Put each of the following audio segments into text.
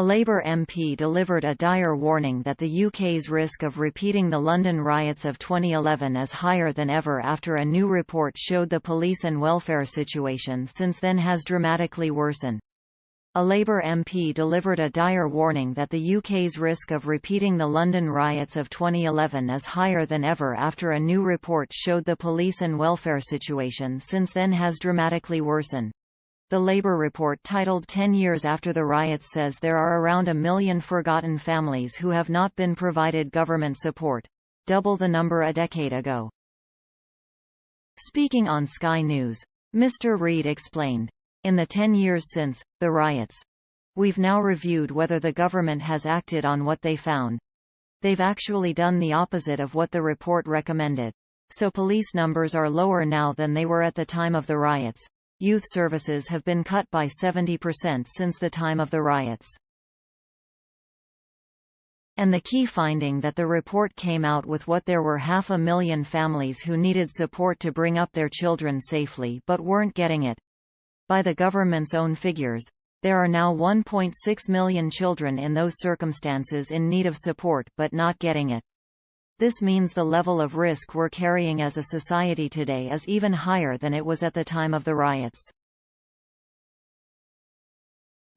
Labour MP delivered a dire warning that the UK's risk of repeating the London riots of 2011 is higher than ever after a new report showed the police and welfare situation since then has dramatically worsened. A Labour MP delivered a dire warning that the UK's risk of repeating the London riots of 2011 is higher than ever after a new report showed the police and welfare situation since then has dramatically worsened. The Labour report titled 10 Years After the Riots says there are around 1 million forgotten families who have not been provided government support, double the number a decade ago. Speaking on Sky News, Mr. Reid explained, "In the 10 years since the riots, we've now reviewed whether the government has acted on what they found. They've actually done the opposite of what the report recommended. So police numbers are lower now than they were at the time of the riots. Youth services have been cut by 70% since the time of the riots." And the key finding that the report came out with what there were 500,000 families who needed support to bring up their children safely but weren't getting it. By the government's own figures, there are now 1.6 million children in those circumstances in need of support but not getting it. This means the level of risk we're carrying as a society today is even higher than it was at the time of the riots.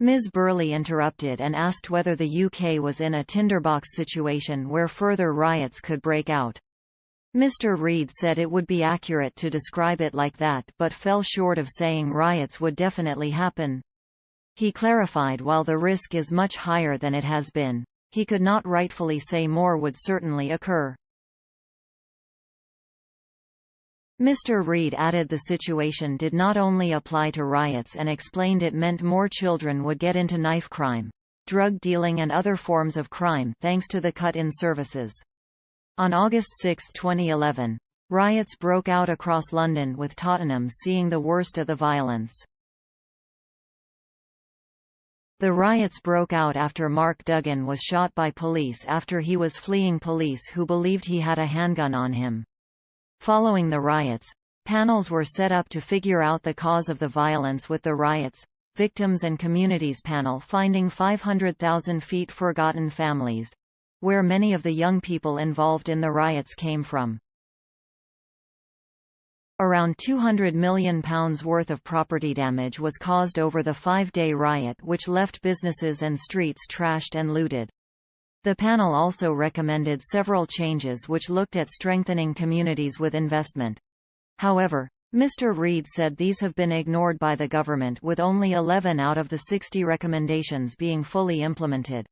Ms. Burley interrupted and asked whether the UK was in a tinderbox situation where further riots could break out. Mr. Reid said it would be accurate to describe it like that but fell short of saying riots would definitely happen. He clarified while the risk is much higher than it has been, he could not rightfully say more would certainly occur. Mr. Reid added the situation did not only apply to riots and explained it meant more children would get into knife crime, drug dealing and other forms of crime thanks to the cut in services. On August 6, 2011, riots broke out across London with Tottenham seeing the worst of the violence. The riots broke out after Mark Duggan was shot by police after he was fleeing police who believed he had a handgun on him. Following the riots, panels were set up to figure out the cause of the violence with the riots, Victims and Communities Panel finding 500,000 feet forgotten families, where many of the young people involved in the riots came from. Around £200 million worth of property damage was caused over the 5-day riot which left businesses and streets trashed and looted. The panel also recommended several changes which looked at strengthening communities with investment. However, Mr. Reid said these have been ignored by the government with only 11 out of the 60 recommendations being fully implemented.